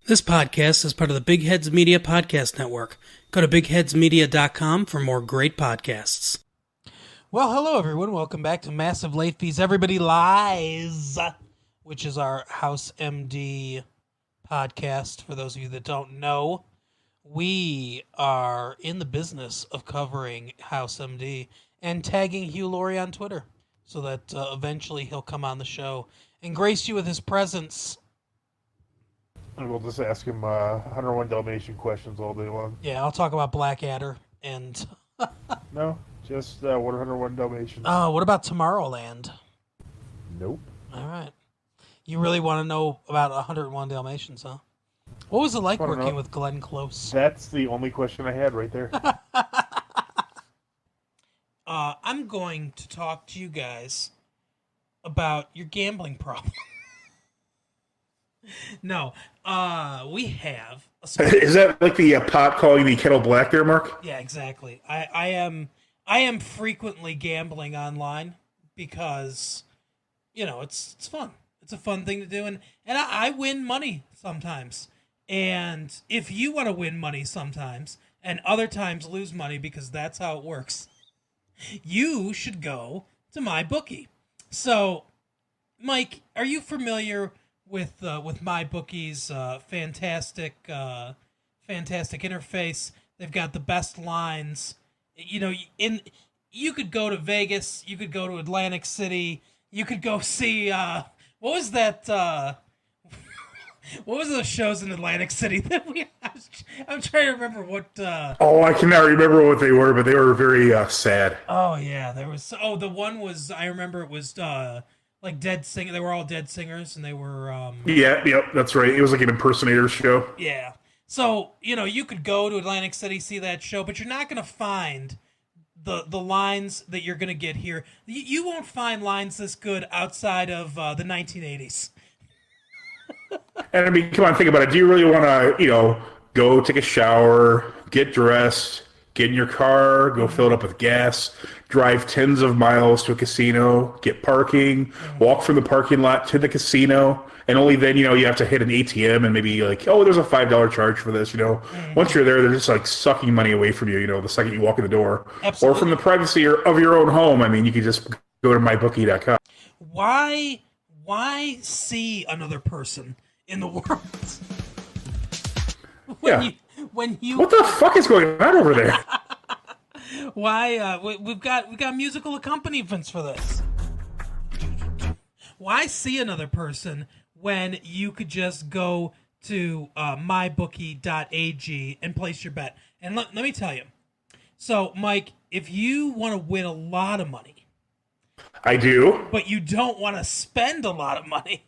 This podcast is part of the Big Heads Media Podcast Network. Go to bigheadsmedia.com for more great podcasts. Well, hello everyone. Welcome back to Massive Late Fees Everybody Lies, which is our House MD podcast. For those of you that don't know, we are in the business of covering House MD and tagging Hugh Laurie on Twitter so that eventually he'll come on the show and grace you with his presence. And we'll just ask him 101 Dalmatian questions all day long. Yeah, I'll talk about Blackadder and... No, just 101 Dalmatians. What about Tomorrowland? Nope. All right. You really want to know about 101 Dalmatians, huh? What was it like working with Glenn Close? That's the only question I had right there. I'm going to talk to you guys about your gambling problem. No, we have... Is that like the pot calling the kettle black there, Mark? Yeah, exactly. I am frequently gambling online because, it's fun. It's a fun thing to do, and I win money sometimes. And if you want to win money sometimes, and other times lose money because that's how it works, you should go to MyBookie. So, Mike, are you familiar with MyBookie's fantastic interface? They've got the best lines. You could go to Vegas, you could go to Atlantic City, you could go see what was that? What was those shows in Atlantic City that I'm trying to remember what. Oh, I cannot remember what they were, but they were very sad. Oh yeah, there was. Oh, the one was. I remember it was like dead singer. They were all dead singers, and they were. Yep, that's right. It was like an impersonator show. Yeah. So you could go to Atlantic City, see that show, but you're not going to find the lines that you're going to get here. You won't find lines this good outside of the 1980s. And I mean, come on, think about it. Do you really want to, go take a shower, get dressed, get in your car, go fill it up with gas, drive tens of miles to a casino, get parking, walk from the parking lot to the casino, and only then, you have to hit an ATM and maybe like, oh, there's a $5 charge for this, Once you're there, they're just like sucking money away from you, the second you walk in the door. Absolutely. Or from the privacy of your own home. I mean, you could just go to mybookie.com. Why see another person in the world? When you what the fuck is going on over there? Why we've got musical accompaniments for this. Why see another person when you could just go to mybookie.ag and place your bet? And let me tell you. So, Mike, if you want to win a lot of money, I do. but you don't want to spend a lot of money,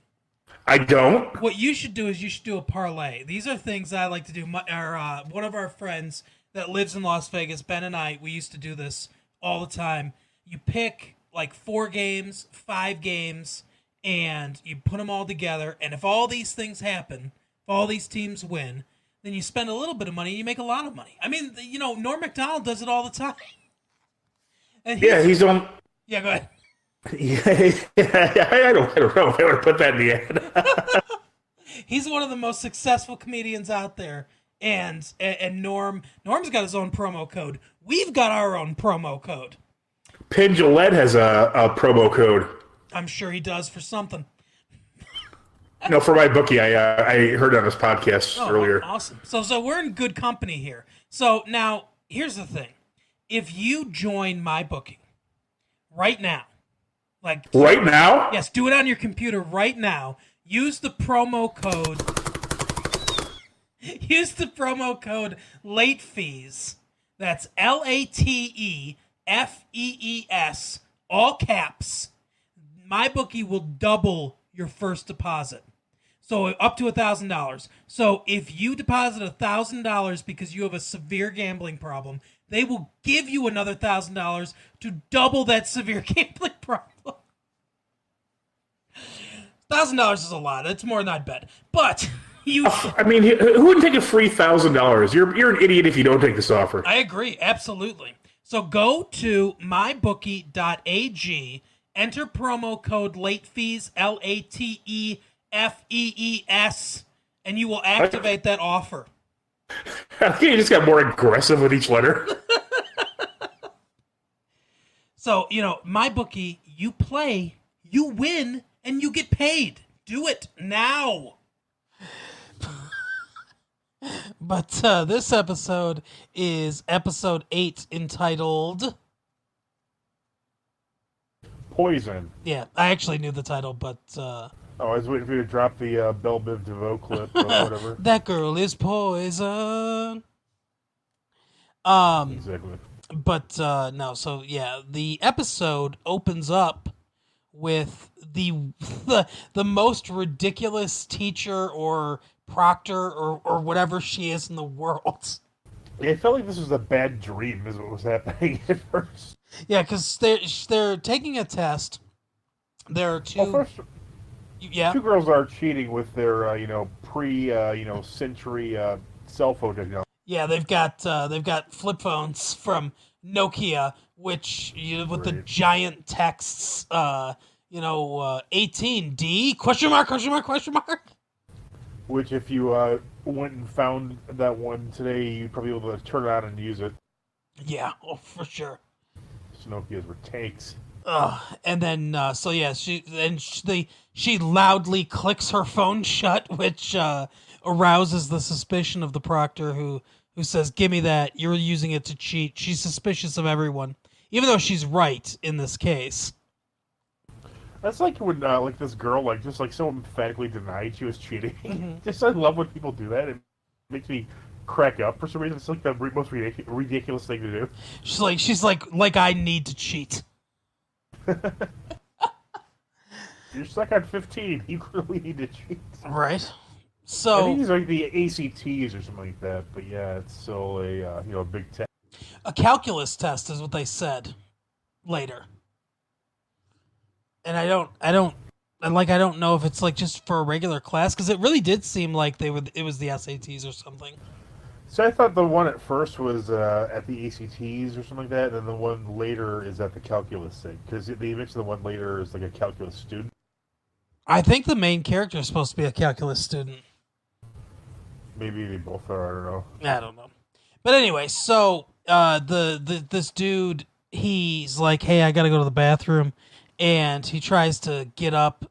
I don't. what you should do is you should do a parlay. These are things I like to do. One of our friends that lives in Las Vegas, Ben and I, we used to do this all the time. You pick like 4 games, 5 games, and you put them all together. And if all these things happen, if all these teams win, then you spend a little bit of money and you make a lot of money. I mean, Norm Macdonald does it all the time. And he's on. Yeah, go ahead. Yeah, I don't know if I would put that in the ad. He's one of the most successful comedians out there, and Norm's got his own promo code. We've got our own promo code. Penn Jillette has a promo code. I'm sure he does for something. No, for MyBookie, I heard on his podcast earlier. Awesome. So we're in good company here. So now here's the thing: if you join MyBookie right now. Right now? Yes, do it on your computer right now. Use the promo code. Use the promo code LATEFEES. That's LATEFEES, all caps. MyBookie will double your first deposit. So up to $1,000. So if you deposit $1,000 because you have a severe gambling problem, they will give you another $1,000 to double that severe gambling problem. $1,000 is a lot. It's more than I'd bet. But I mean, who wouldn't take a free $1,000? You're an idiot if you don't take this offer. I agree, absolutely. So go to mybookie.ag, enter promo code LATEFEES, LATEFEES, and you will activate that offer. I think you just got more aggressive with each letter. So, my bookie, you play, you win, and you get paid. Do it now. But this episode is episode 8, entitled Poison. Yeah, I actually knew the title, but I was waiting for you to drop the Belle Biv DeVoe clip or whatever. That girl is poison. Exactly. But no, so yeah, the episode opens up with the most ridiculous teacher or proctor or whatever she is in the world. Yeah, I felt like this was a bad dream, is what was happening at first. Yeah, because they're taking a test. There are two. Well, first, Yeah. two girls are cheating with their, century cell phone technology. Yeah, they've got flip phones from Nokia, which with the giant texts, 18D question mark. Which, if you went and found that one today, you'd probably be able to turn it on and use it. Yeah, oh for sure. Nokias were tanks. And then she loudly clicks her phone shut, which arouses the suspicion of the proctor who says, "Give me that. You're using it to cheat." She's suspicious of everyone, even though she's right in this case. That's like when this girl just so emphatically denied she was cheating. Mm-hmm. I love when people do that. It makes me crack up for some reason. It's like the most ridiculous thing to do. She's like I need to cheat. You're stuck on 15. You clearly need to cheat. Right. So I think these are like the ACTs or something like that. But yeah, it's still a big test. A calculus test is what they said later. And I don't know if it's like just for a regular class, because it really did seem like it was the SATs or something. So I thought the one at first was at the ACTs or something like that, and then the one later is at the calculus thing, because they mentioned the one later is like a calculus student. I think the main character is supposed to be a calculus student. Maybe they both are. I don't know. But anyway, so this dude, he's like, "Hey, I gotta go to the bathroom," and he tries to get up.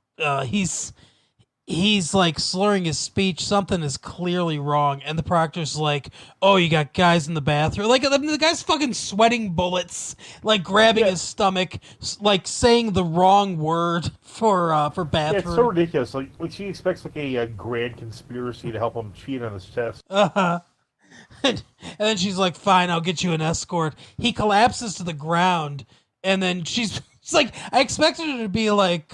He's like slurring his speech. Something is clearly wrong, and the proctor's like, "Oh, you got guys in the bathroom." Like the guy's fucking sweating bullets, like grabbing his stomach, like saying the wrong word for bathroom. Yeah, it's so ridiculous. Like she expects like a grand conspiracy to help him cheat on his test. And then she's like, "Fine, I'll get you an escort." He collapses to the ground, and then she's. It's like, I expected her to be like,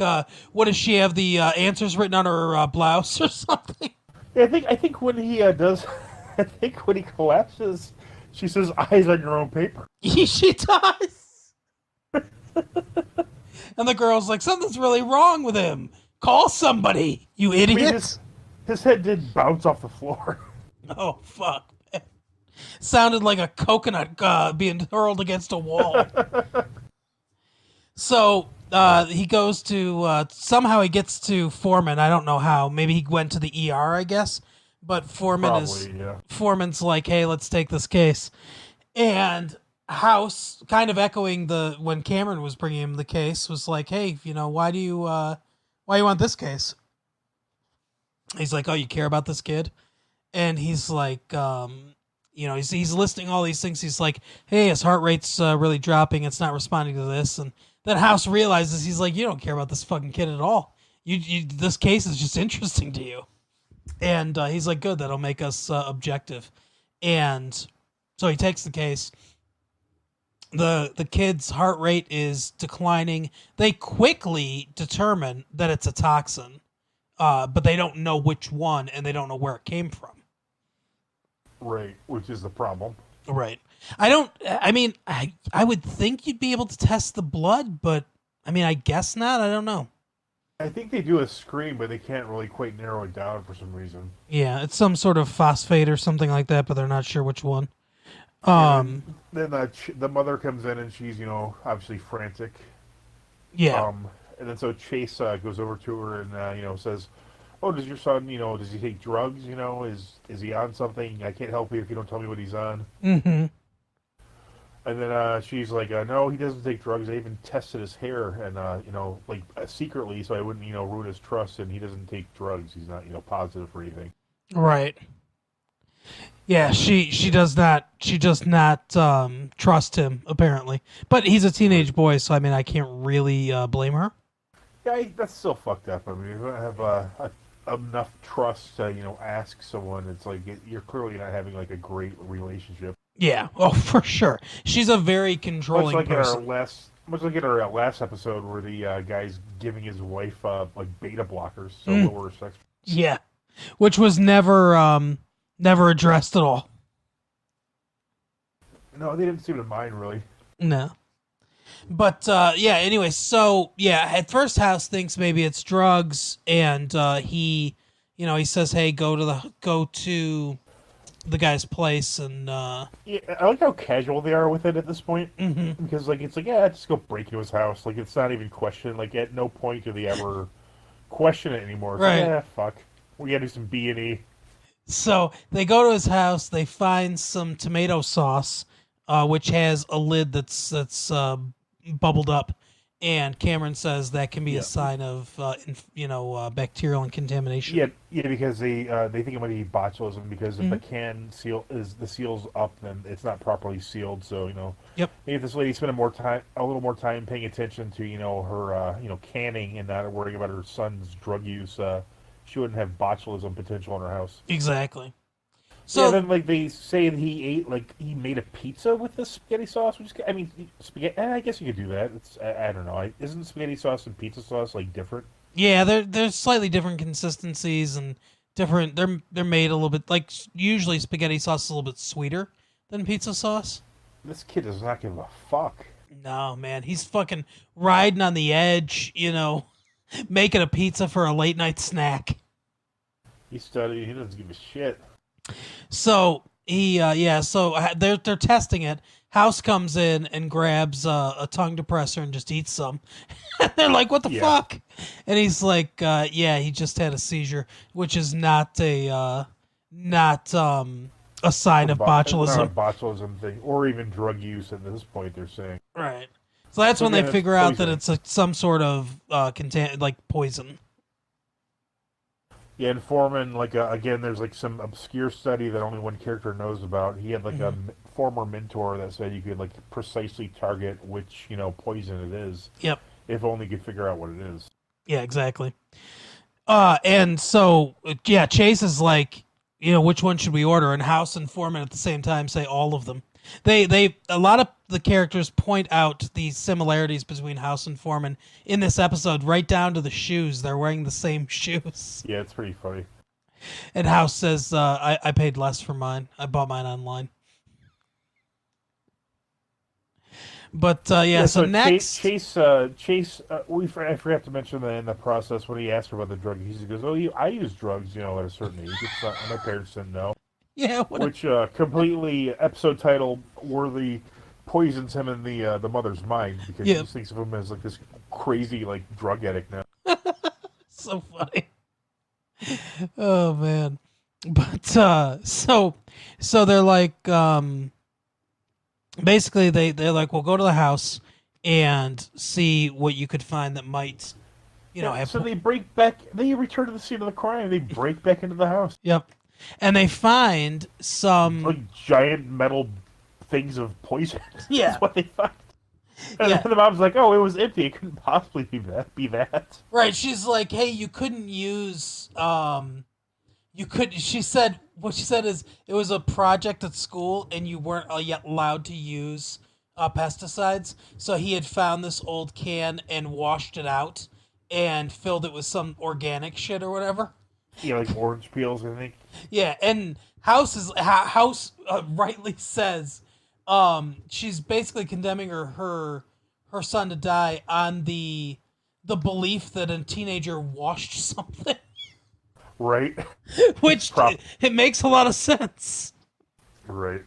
what does she have the answers written on her blouse or something? Yeah, I think when he does, I think when he collapses, she says, "Eyes on your own paper." She does. And the girl's like, "Something's really wrong with him. Call somebody, you idiot." I mean, his head did bounce off the floor. Oh, fuck. Man. Sounded like a coconut being hurled against a wall. So he goes to somehow he gets to Foreman. I don't know how. Maybe he went to the ER, I guess. But Foreman's like, "Hey, let's take this case." And House, kind of echoing when Cameron was bringing him the case, was like, "Hey, why do you want this case?" He's like, "Oh, you care about this kid?" And he's like, he's listing all these things. He's like, "Hey, his heart rate's really dropping. It's not responding to this." And then House realizes, he's like, "You don't care about this fucking kid at all. This case is just interesting to you." And he's like, "Good, that'll make us objective." And so he takes the case. The kid's heart rate is declining. They quickly determine that it's a toxin, but they don't know which one, and they don't know where it came from. Right, which is the problem. Right. I would think you'd be able to test the blood, but I guess not. I don't know. I think they do a screen, but they can't really quite narrow it down for some reason. Yeah, it's some sort of phosphate or something like that, but they're not sure which one. Then the mother comes in and she's, obviously frantic. Yeah. And then so Chase goes over to her and, says, oh, does your son, does he take drugs? Is he on something? I can't help you if you don't tell me what he's on. Mm-hmm. And then she's like, no, he doesn't take drugs. I even tested his hair, and secretly, so I wouldn't, ruin his trust. And he doesn't take drugs. He's not, positive for anything. Right. Yeah, she does not trust him apparently, but he's a teenage boy, so I mean I can't really blame her. Yeah, that's still fucked up. I mean, if you don't have enough trust to, ask someone, it's like you're clearly not having like a great relationship. Yeah, oh for sure. She's a very controlling person. Much like in our last episode, where the guy's giving his wife like beta blockers, so lower sex. Yeah, which was never addressed at all. No, they didn't seem to mind really. No. But yeah, anyway, so yeah, at first House thinks maybe it's drugs, and he says, "Hey, go to the guy's place," and yeah, I like how casual they are with it at this point, because like it's like, yeah, just go break into his house. Like it's not even questioned. Like at no point do they ever question it anymore. It's right? Like, yeah, fuck, we gotta do some B&E. So they go to his house. They find some tomato sauce, which has a lid that's bubbled up, and Cameron says that can be a sign of bacterial contamination. Yeah, because they think it might be botulism, because if the can seal's up, then it's not properly sealed. So maybe if this lady spent a little more time paying attention to her canning and not worrying about her son's drug use, she wouldn't have botulism potential in her house. Exactly. So yeah, then like they say that he made a pizza with the spaghetti sauce, which is, spaghetti. I guess you could do that. I don't know. Isn't spaghetti sauce and pizza sauce like different? Yeah, they're slightly different consistencies and different. They're made a little bit like usually spaghetti sauce is a little bit sweeter than pizza sauce. This kid does not give a fuck. No, man, he's fucking riding on the edge, making a pizza for a late night snack. He's studying. He doesn't give a shit. So they're testing it. House comes in and grabs a tongue depressor and just eats some. They're like, "What the fuck?" And he's like, he just had a seizure," which is not a sign of botulism. Not a botulism thing, or even drug use at this point. They're saying right. So that's when they figure out that it's some sort of poison. Yeah, and Foreman, again, there's some obscure study that only one character knows about. He had a former mentor that said you could precisely target which poison it is. Yep. If only you could figure out what it is. Yeah, exactly. And so Chase is like, which one should we order? And House and Foreman at the same time say all of them. A lot of the characters point out the similarities between House and Foreman in this episode, right down to the shoes. They're wearing the same shoes. Yeah, it's pretty funny. And House says, I paid less for mine. I bought mine online. But so next Chase, I forgot to mention that in the process when he asked her about the drug, he goes, "Oh, I use drugs, at a certain age. My parents didn't know." Yeah, which completely episode title worthy poisons him in the mother's mind, because she thinks of him as this crazy drug addict now. So funny. Oh man. But so they're like basically they're like, "Well, go to the house and see what you could find that might have." So they return to the scene of the crime. They break back into the house. Yep. And they find some giant metal things of poison. Yeah. That's what they find. And then the mom's like, "Oh, it was empty. It couldn't possibly be that." Right. She's like, "Hey, you couldn't use she said what she said is it was a project at school and you weren't yet allowed to use pesticides. So he had found this old can and washed it out and filled it with some organic shit or whatever." Yeah, orange peels, I think. Yeah, and House rightly says she's basically condemning her son to die on the belief that a teenager washed something. Right. Which it makes a lot of sense. Right.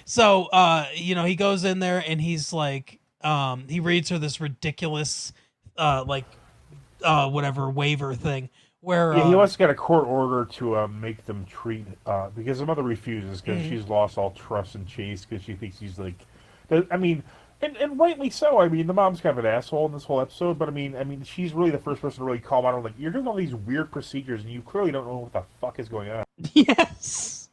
So he goes in there and he's like he reads her this ridiculous whatever waiver thing where Yeah, he wants to get a court order to make them treat because the mother refuses because mhm. she's lost all trust in Chase because she thinks he's like, I mean, and rightly so. I mean, the mom's kind of an asshole in this whole episode, but I mean, she's really the first person to really call out. Like, you're doing all these weird procedures and you clearly don't know what the fuck is going on. Yes.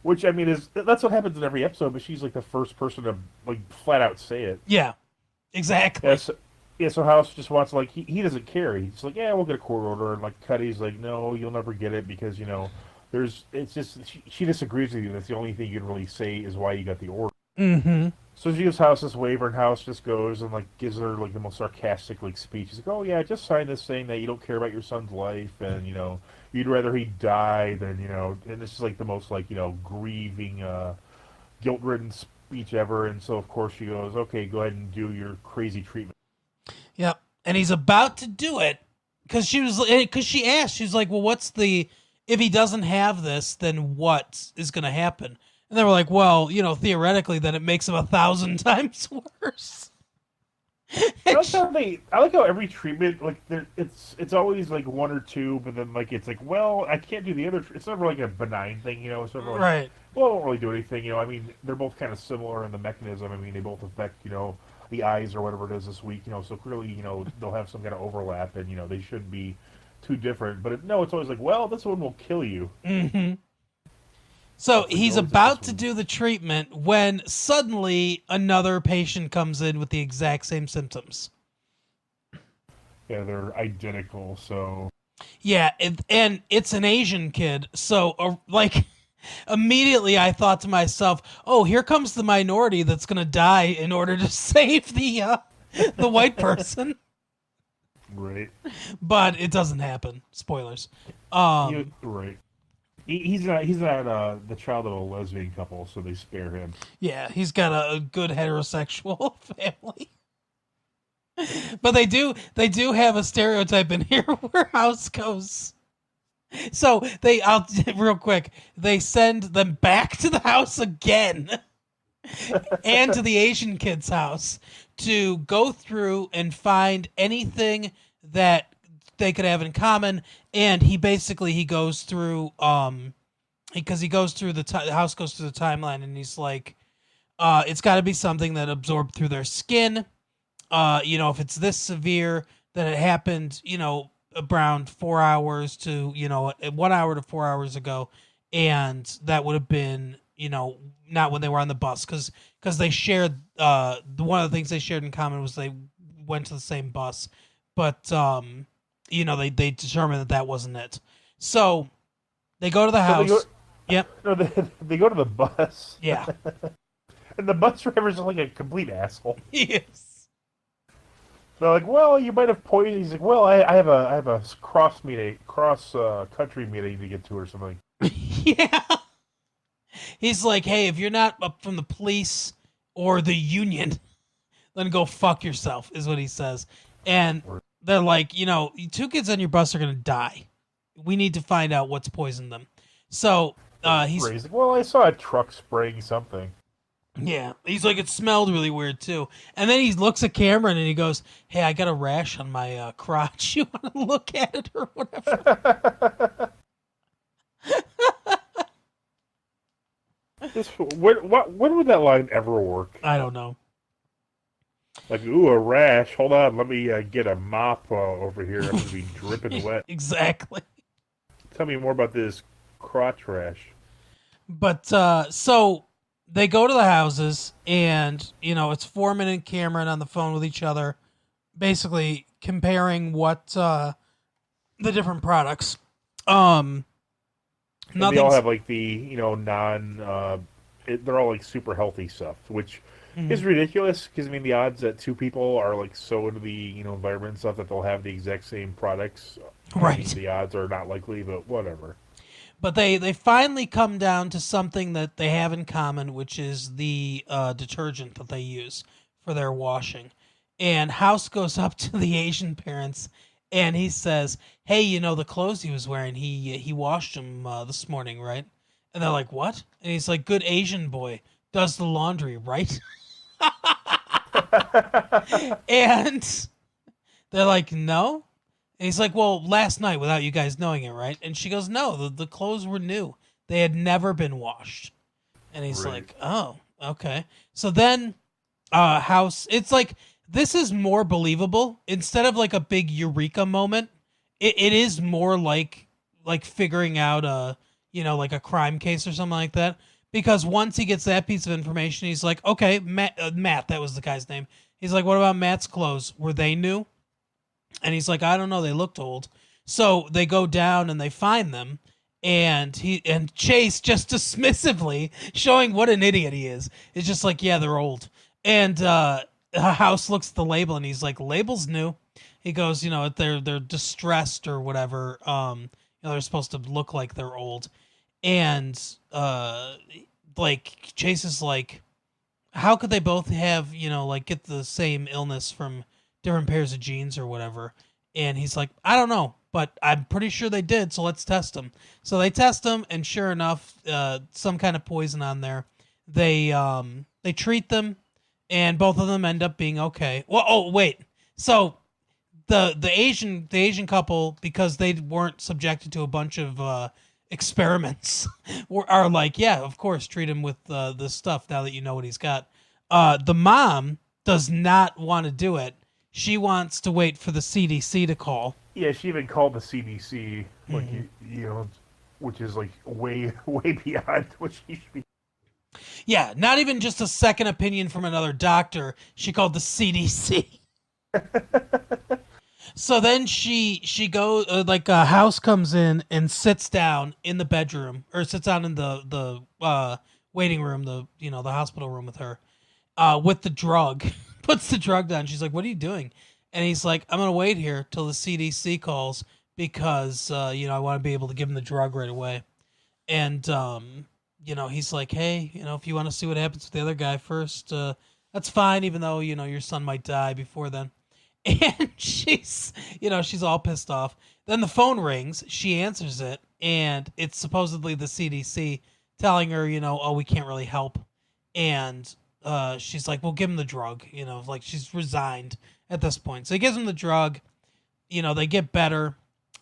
Which I mean is that's what happens in every episode, but she's like the first person to like flat out say it. Yeah, exactly. Yes. Yeah, so House just wants like he doesn't care. He's like, yeah, we'll get a court order, and like Cuddy's like, no, you'll never get it because there's it's just she disagrees with you. That's the only thing you can really say is why you got the order. Mm-hmm. So she gives House this waiver, and House just goes and like gives her like the most sarcastic like speech. He's like, oh yeah, just sign this saying that you don't care about your son's life, and you'd rather he die than and this is like the most like grieving, guilt-ridden speech ever. And so of course she goes, okay, go ahead and do your crazy treatment. Yep. And he's about to do it because she asked, she's like, well, if he doesn't have this, then what is going to happen? And they were like, well, theoretically, then it makes him 1,000 times worse. I like how every treatment like it's always like one or two, but then like it's like, well, I can't do the other. It's never like a benign thing, It's never like, Right. well, I don't really do anything, I mean, they're both kind of similar in the mechanism. I mean, they both affect the eyes or whatever it is this week, So clearly, they'll have some kind of overlap, and they shouldn't be too different. But no, it's always like, well, this one will kill you. Mm-hmm. So Like, he's oh, about to do the treatment when suddenly another patient comes in with the exact same symptoms. Yeah, they're identical. So Yeah, and it's an Asian kid. So, immediately I thought to myself, "Oh, here comes the minority that's gonna die in order to save the white person." right, But it doesn't happen. Spoilers. right. He's not the child of a lesbian couple, so they spare him. Yeah, he's got a good heterosexual family. But they do have a stereotype in here where House goes. So I'll real quick. They send them back to the house again, and to the Asian kid's house to go through and find anything that they could have in common. And he goes through because he goes through the house goes through the timeline, and he's like, it's got to be something that absorbed through their skin. If it's this severe, that it happened, around 4 hours to 1 hour to 4 hours ago, and that would have been not when they were on the bus because they shared one of the things they shared in common was they went to the same bus, but they determined that wasn't it. So they go to the house. Yep. No, they go to the bus. Yeah. And the bus driver's like a complete asshole. Yes. They're like, well, you might have poisoned. He's like, well, I have a cross country meeting to get to or something. Yeah. He's like, hey, if you're not up from the police or the union, then go fuck yourself, is what he says. And they're like, 2 kids on your bus are going to die. We need to find out what's poisoned them. So he's like, well, I saw a truck spraying something. Yeah, he's like, it smelled really weird too. And then he looks at Cameron and he goes, hey, I got a rash on my crotch. You want to look at it or whatever? When would that line ever work? I don't know. Like, ooh, a rash. Hold on, let me get a mop over here. I'm going to be dripping wet. Exactly. Tell me more about this crotch rash. But, so they go to the houses, and, it's Foreman and Cameron on the phone with each other, basically comparing what, the different products. They all have, like, the, they're all, like, super healthy stuff, which is ridiculous, because, the odds that 2 people are, like, so into the, environment and stuff that they'll have the exact same products. Right. The odds are not likely, but whatever. But they finally come down to something that they have in common, which is the detergent that they use for their washing. And House goes up to the Asian parents, and he says, hey, the clothes he was wearing, he washed them this morning, right? And they're like, what? And he's like, good Asian boy does the laundry, right? And they're like, no. And he's like, well, last night without you guys knowing it, right? And she goes, no, the clothes were new. They had never been washed. And he's Right. like, oh, okay. So then House, it's like, this is more believable. Instead of like a big eureka moment, it is more like figuring out a, like a crime case or something like that. Because once he gets that piece of information, he's like, okay, Matt, that was the guy's name. He's like, what about Matt's clothes? Were they new? And he's like, I don't know, they looked old. So they go down and they find them, and Chase just dismissively, showing what an idiot he is just like, yeah, they're old. And House looks at the label and he's like, label's new. He goes, they're distressed or whatever. They're supposed to look like they're old. And like Chase is like, how could they both have, like get the same illness from different pairs of jeans or whatever? And he's like, I don't know, but I'm pretty sure they did. So let's test them. So they test them, and sure enough, some kind of poison on there. They treat them, and both of them end up being okay. Well, oh wait, so the Asian couple, because they weren't subjected to a bunch of experiments, are like, yeah, of course, treat him with this stuff now that you know what he's got. The mom does not want to do it. She wants to wait for the CDC to call. Yeah, she even called the CDC, like you know, which is like way way beyond what she should be. Yeah, not even just a second opinion from another doctor. She called the CDC. So then she goes, like a House comes in and sits down in the bedroom, or sits down in the waiting room, the hospital room with her, with the drug. Puts the drug down. She's like, "What are you doing?" And he's like, "I'm gonna wait here till the CDC calls because I want to be able to give him the drug right away." And he's like, "Hey, if you want to see what happens with the other guy first, that's fine. Even though your son might die before then." And she's all pissed off. Then the phone rings. She answers it, and it's supposedly the CDC telling her, oh, we can't really help. And she's like, well, give him the drug. Like she's resigned at this point. So he gives him the drug. They get better,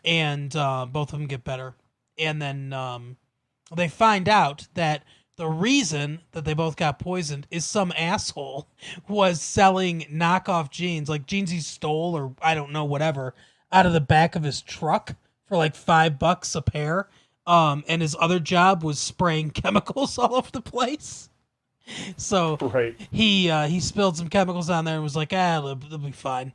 and both of them get better. And then they find out that the reason that they both got poisoned is some asshole was selling knockoff jeans, like jeans he stole or I don't know, whatever, out of the back of his truck for like $5 a pair. And his other job was spraying chemicals all over the place. So Right. he spilled some chemicals on there and was like, it'll be fine.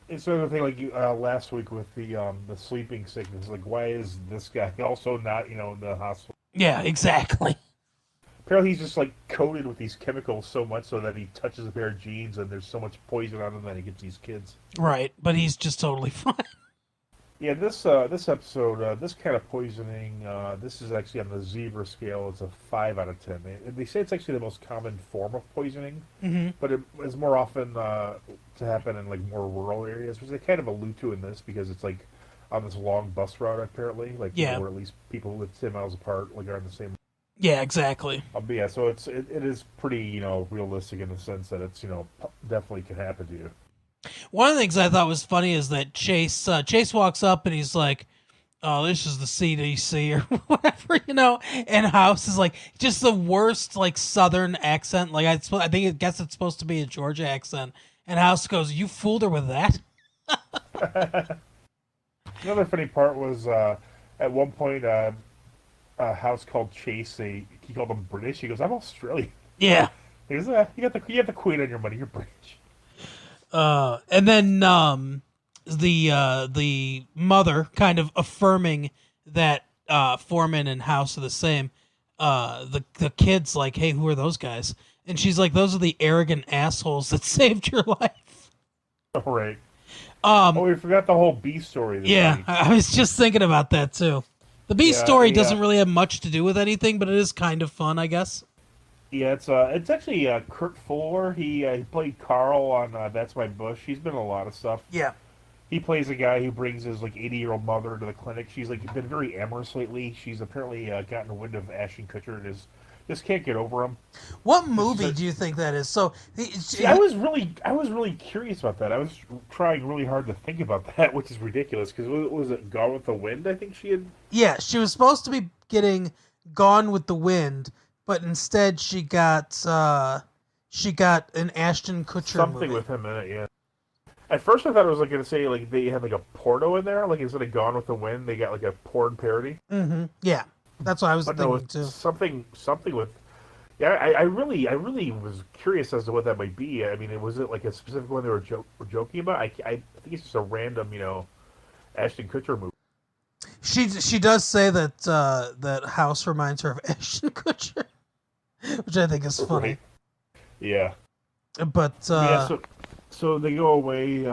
It's another thing like last week with the sleeping sickness. Like, why is this guy also not in the hospital? Yeah, exactly. Apparently, he's just like coated with these chemicals so much so that he touches a pair of jeans and there's so much poison on them that he gets these kids. Right, but he's just totally fine. Yeah, this episode, this kind of poisoning, this is actually on the zebra scale. It's a 5 out of 10. They say it's actually the most common form of poisoning, but it is more often to happen in like more rural areas, which they kind of allude to in this because it's like on this long bus route apparently, like Yeah. where at least people who live 10 miles apart like are in the same. Yeah, exactly. But yeah, so it is pretty realistic in the sense that it's definitely can happen to you. One of the things I thought was funny is that Chase walks up and he's like, "Oh, this is the CDC or whatever," And House is like just the worst like Southern accent. Like I guess it's supposed to be a Georgia accent, and House goes, "You fooled her with that." Another funny part was at one point House called Chase. He called him British. He goes, "I'm Australian." Yeah. He goes, you got the Queen on your money. You're British." And then the mother kind of affirming that Foreman and House are the same. The kid's like, "Hey, who are those guys?" And she's like, "Those are the arrogant assholes that saved your life." Right. We forgot the whole B story. Yeah, week. I was just thinking about that too. The B story doesn't really have much to do with anything, but it is kind of fun, I guess. Yeah, it's actually Kurt Fuller. He played Carl on That's My Bush. He's been in a lot of stuff. Yeah. he plays a guy who brings his like 80-year-old mother to the clinic. She's like been very amorous lately. She's apparently gotten a wind of Ashton Kutcher and just can't get over him. What movie do you think that is? So, See, I was really curious about that. I was trying really hard to think about that, which is ridiculous because was it Gone with the Wind? I think she had. Yeah, she was supposed to be getting Gone with the Wind, but instead she got an Ashton Kutcher Something movie. with him in it, yeah. At first, I thought it was like going to say like they had like a porno in there, like instead of Gone with the Wind, they got like a porn parody. Mm-hmm. Yeah, that's what I was thinking too. Something with. Yeah, I really was curious as to what that might be. I mean, was it like a specific one they were joking about? I think it's just a random, Ashton Kutcher movie. She does say that that House reminds her of Ashton Kutcher, which I think is funny. Right. Yeah. But so they go away.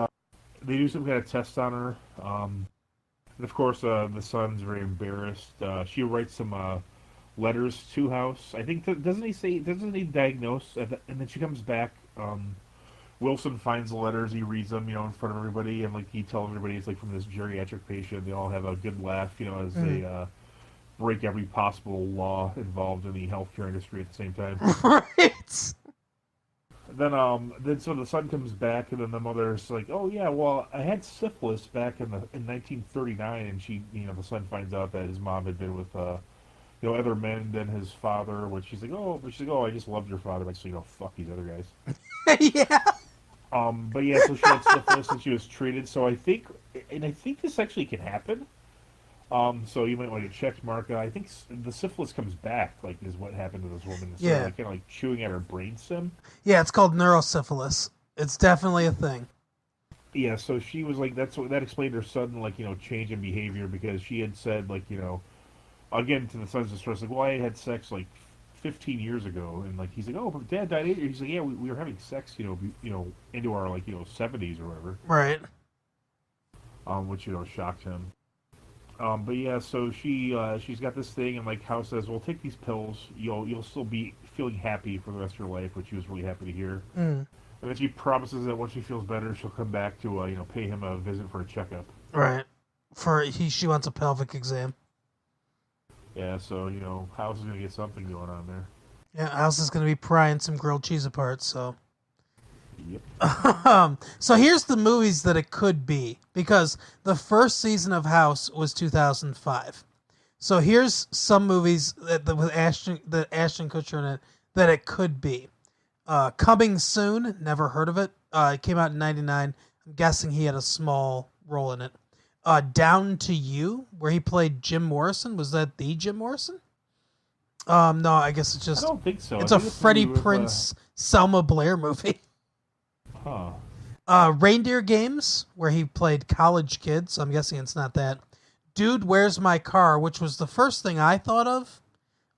They do some kind of test on her, and of course the son's very embarrassed. She writes some letters to House. I think doesn't he diagnose, and then she comes back. Wilson finds the letters. He reads them, in front of everybody, and like he tells everybody it's like from this geriatric patient. They all have a good laugh, as they break every possible law involved in the healthcare industry at the same time. Right. Then so the son comes back, and then the mother's like, "Oh yeah, well I had syphilis back in 1939," and she, the son finds out that his mom had been with other men than his father. Which she's like, "Oh," I just loved your father. Like, so fuck these other guys. Yeah. But yeah, so she had syphilis and she was treated. So I think this actually can happen. So you might want to check, Mark. I think the syphilis comes back, like, is what happened to this woman. So, yeah. Like, kind of like chewing at her brainstem. Yeah, it's called neurosyphilis. It's definitely a thing. Yeah, so she was like, that explained her sudden, like, change in behavior because she had said, like, again, to the son's distress, like, well, I had sex, like, 15 years ago. And, like, he's like, oh, but Dad died 8 years. He's like, yeah, we were having sex, into our, like, 70s or whatever. Right. Which, shocked him. But yeah, so she's got this thing, and like House says, "Well, take these pills. You'll still be feeling happy for the rest of your life," which she was really happy to hear. And then she promises that once she feels better, she'll come back to pay him a visit for a checkup. Right. She wants a pelvic exam. Yeah, so House is gonna get something going on there. Yeah, House is gonna be prying some grilled cheese apart. So. Yep. So here's the movies that it could be, because the first season of House was 2005. So here's some movies with Ashton Kutcher in it that it could be. Coming Soon, never heard of it. It came out in '99. I'm guessing he had a small role in it. Down to You, where he played Jim Morrison. Was that the Jim Morrison? No, I guess it's just. I don't think so. It's a Freddie Prinze, Selma Blair movie. Huh. Reindeer Games, where he played college kids. So I'm guessing it's not that. Dude, Where's My Car, which was the first thing I thought of.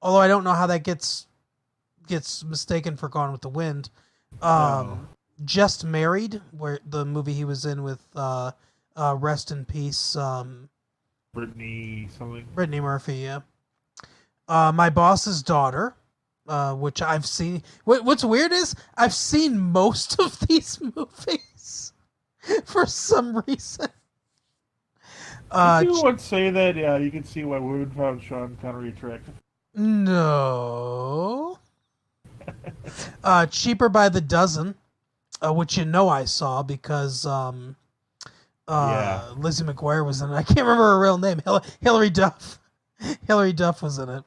Although I don't know how that gets mistaken for Gone with the Wind. Just Married, where the movie he was in with rest in peace. Brittany Murphy, yeah. My Boss's Daughter. Which I've seen. What's weird is I've seen most of these movies for some reason. Did you once say that? Yeah, you can see why women found Sean Connery attractive. No. Cheaper by the Dozen, which I saw because Lizzie McGuire was in it. I can't remember her real name. Hilary Duff. Hilary Duff was in it.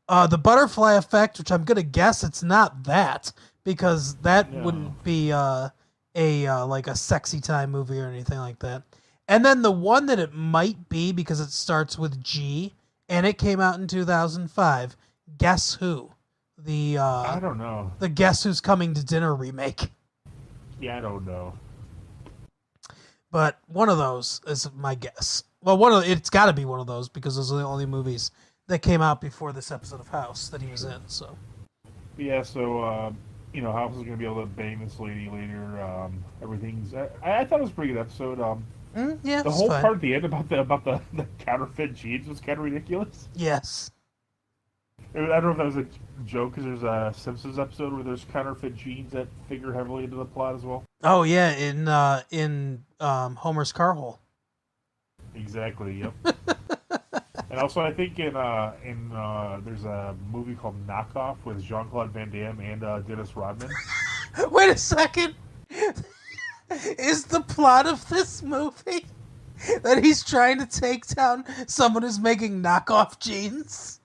The Butterfly Effect, which I'm gonna guess it's not that, because that wouldn't be like a sexy time movie or anything like that. And then the one that it might be, because it starts with G and it came out in 2005. Guess Who? I don't know. The Guess Who's Coming to Dinner remake. Yeah, I don't know. But one of those is my guess. Well, it's got to be one of those, because those are the only movies that came out before this episode of House that he was in. So. Yeah. So House is gonna be able to bang this lady later. Everything's. I thought it was a pretty good episode. Yeah. The whole part at the end about the counterfeit jeans was kind of ridiculous. Yes. I don't know if that was a joke because there's a Simpsons episode where there's counterfeit genes that figure heavily into the plot as well. Oh yeah, in Homer's car hole. Exactly. Yep. And also, I think in there's a movie called Knockoff with Jean-Claude Van Damme and Dennis Rodman. Wait a second. Is the plot of this movie that he's trying to take down someone who's making knockoff jeans?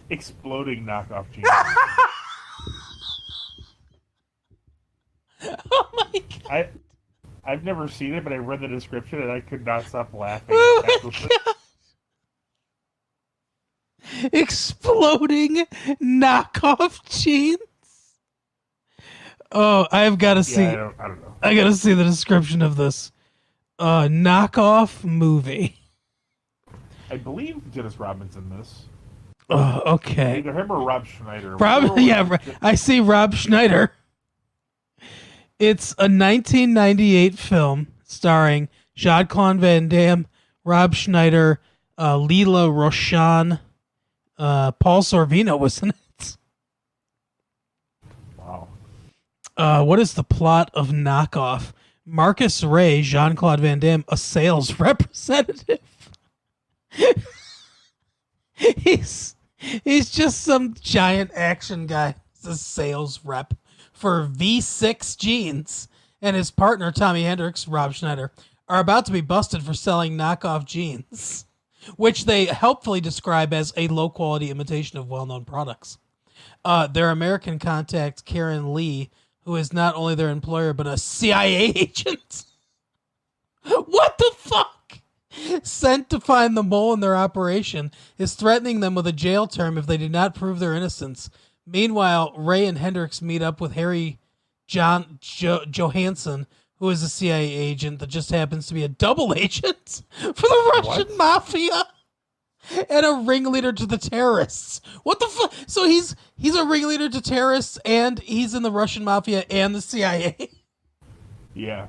Exploding knockoff jeans. Oh my god. I've never seen it, but I read the description and I could not stop laughing. Oh my god. Exploding knockoff jeans? Oh, I've got to see. Yeah, I don't know. I got to see the description of this knockoff movie. I believe Dennis Rodman's in this. Oh, okay. Either him or Rob Schneider. I see Rob Schneider. It's a 1998 film starring Jean-Claude Van Damme, Rob Schneider, Leela Roshan, Paul Sorvino was in it. Wow. What is the plot of Knockoff? Marcus Ray, Jean-Claude Van Damme, a sales representative. He's just some giant action guy. He's a sales rep for V6 jeans, and his partner Tommy Hendricks, Rob Schneider, are about to be busted for selling knockoff jeans, which they helpfully describe as a low-quality imitation of well-known products. Their American contact, Karen Lee, who is not only their employer but a CIA agent. What the fuck? Sent to find the mole in their operation, is threatening them with a jail term if they do not prove their innocence. Meanwhile, Ray and Hendricks meet up with Harry Johansson, who is a CIA agent that just happens to be a double agent for the Russian mafia and a ringleader to the terrorists. What the fuck? So he's a ringleader to terrorists and he's in the Russian mafia and the CIA. Yeah.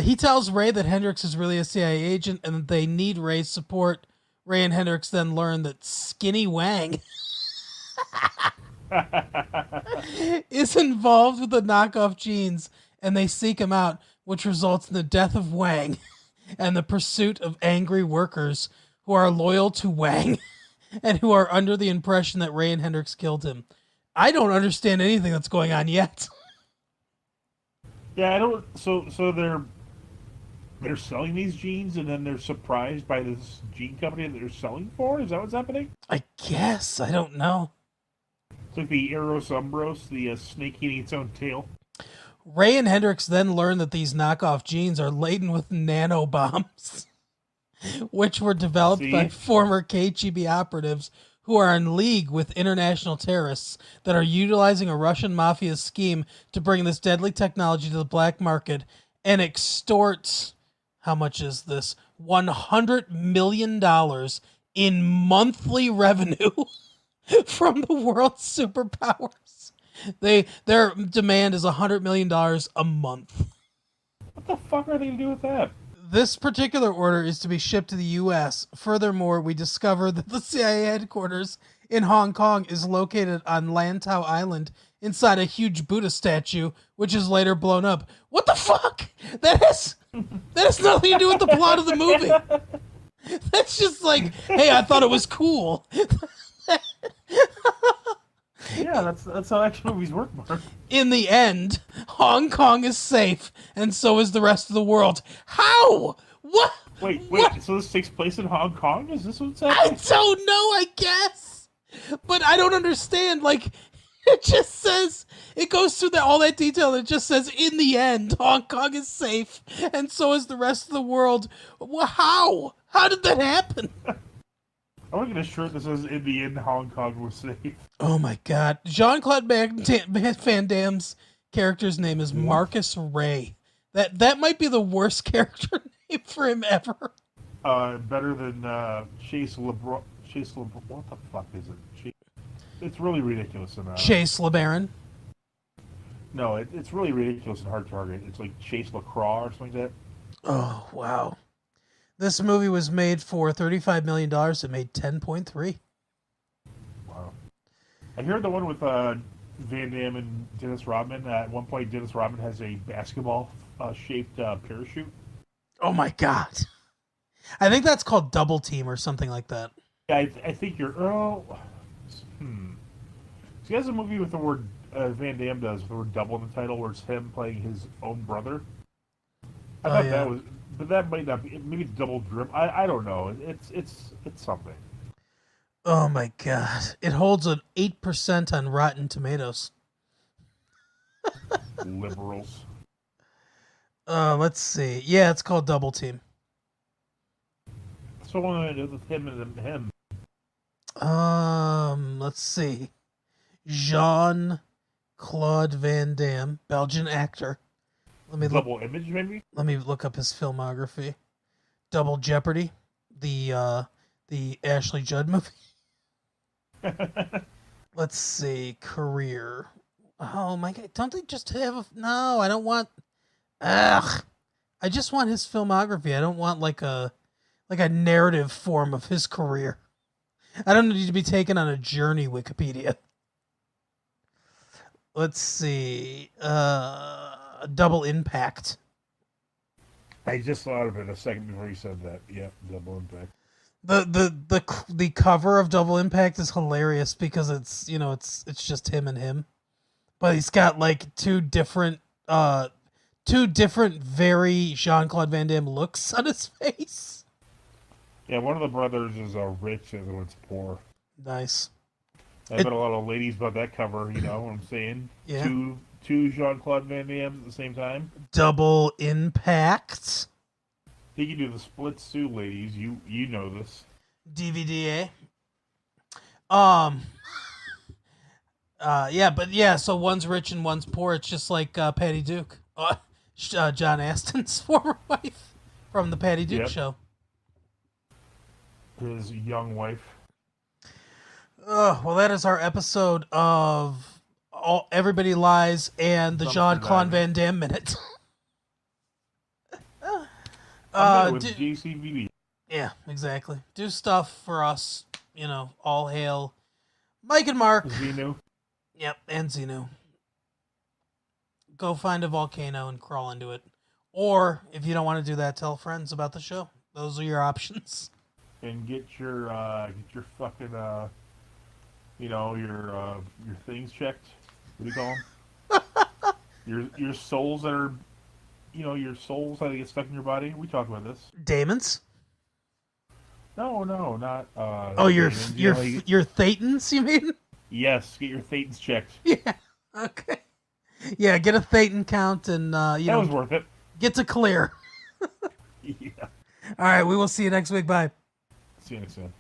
He tells Ray that Hendricks is really a CIA agent and that they need Ray's support. Ray and Hendricks then learn that Skinny Wang is involved with the knockoff jeans, and they seek him out, which results in the death of Wang and the pursuit of angry workers who are loyal to Wang and who are under the impression that Ray and Hendricks killed him. I don't understand anything that's going on yet. Yeah, I don't. So they're selling these jeans, and then they're surprised by this jean company that they're selling for. Is that what's happening? I guess. I don't know. It's like the Eros Umbros, the snake eating its own tail. Ray and Hendricks then learn that these knockoff jeans are laden with nanobombs, which were developed by former KGB operatives who are in league with international terrorists that are utilizing a Russian mafia scheme to bring this deadly technology to the black market and extort, how much is this? $100 million in monthly revenue from the world's superpowers. Their demand is $100 million a month. What the fuck are they going to do with that? This particular order is to be shipped to the U.S. Furthermore, we discover that the CIA headquarters in Hong Kong is located on Lantau Island inside a huge Buddha statue, which is later blown up. What the fuck? That has nothing to do with the plot of the movie. That's just like, hey, I thought it was cool. Yeah, that's how action movies work, Mark. In the end, Hong Kong is safe, and so is the rest of the world. How? What? Wait, what? So this takes place in Hong Kong? Is this what's happening? I don't know, I guess. But I don't understand. Like, it just says, it goes through all that detail, and it just says, in the end, Hong Kong is safe, and so is the rest of the world. How? How did that happen? I want to get a shirt that says, in the end, Hong Kong was safe. Oh my god. Jean-Claude Van Damme's character's name is Marcus Ray. That might be the worst character name for him ever. Better than Chase LeBron. What the fuck is it? It's really ridiculous. Chase LeBaron. No, it's really ridiculous in Hard Target. It's like Chase LaCroix or something like that. Oh, wow. This movie was made for $35 million. It made $10.3. Wow. I heard the one with Van Damme and Dennis Rodman. At one point, Dennis Rodman has a basketball shaped parachute. Oh my god! I think that's called Double Team or something like that. Yeah, I think you're. Oh, he has a movie with the word Van Damme does with the word double in the title, where it's him playing his own brother. I thought that was, but that might not be. Maybe it's Double Drip. I don't know. It's something. Oh my god! It holds an 8% on Rotten Tomatoes. Liberals. Let's see. Yeah, it's called Double Team. So with him and him. Let's see. Jean-Claude Van Damme, Belgian actor. Double Image, maybe. Let me look up his filmography. Double Jeopardy, the Ashley Judd movie. Let's see. Career. Oh my god! Don't they just have a? No, I don't want. Ugh. I just want his filmography. I don't want like a narrative form of his career. I don't need to be taken on a journey. Wikipedia. Let's see. Double Impact. I just thought of it a second before you said that. Yeah, Double Impact. The cover of Double Impact is hilarious because it's just him and him, but he's got like two different very Jean-Claude Van Damme looks on his face. Yeah, one of the brothers is rich and the other one's poor. Nice. I bet a lot of ladies about that cover, you know what I'm saying? Yeah. Two Jean-Claude Van Dammes at the same time. Double Impact. He can do the split suit, ladies. You know this. DVD. So one's rich and one's poor. It's just like Patty Duke. John Aston's former wife from the Patty Duke show. His young wife. Well, that is our episode of Everybody Lies and the Jean-Claude Van Damme Minute. With JCVD. Yeah, exactly. Do stuff for us, all hail Mike and Mark. Xenu. Yep, and Xenu. Go find a volcano and crawl into it. Or, if you don't want to do that, tell friends about the show. Those are your options. And get your fucking your things checked. What do you call them? your souls that are, your souls that get stuck in your body. We talked about this. Daemons? No, not. Your demons, your Thetans, you mean? Yes, get your Thetans checked. Yeah. Okay. Yeah, get a Thetan count and that was worth it. Get to clear. Yeah. All right, we will see you next week. Bye. See you next time.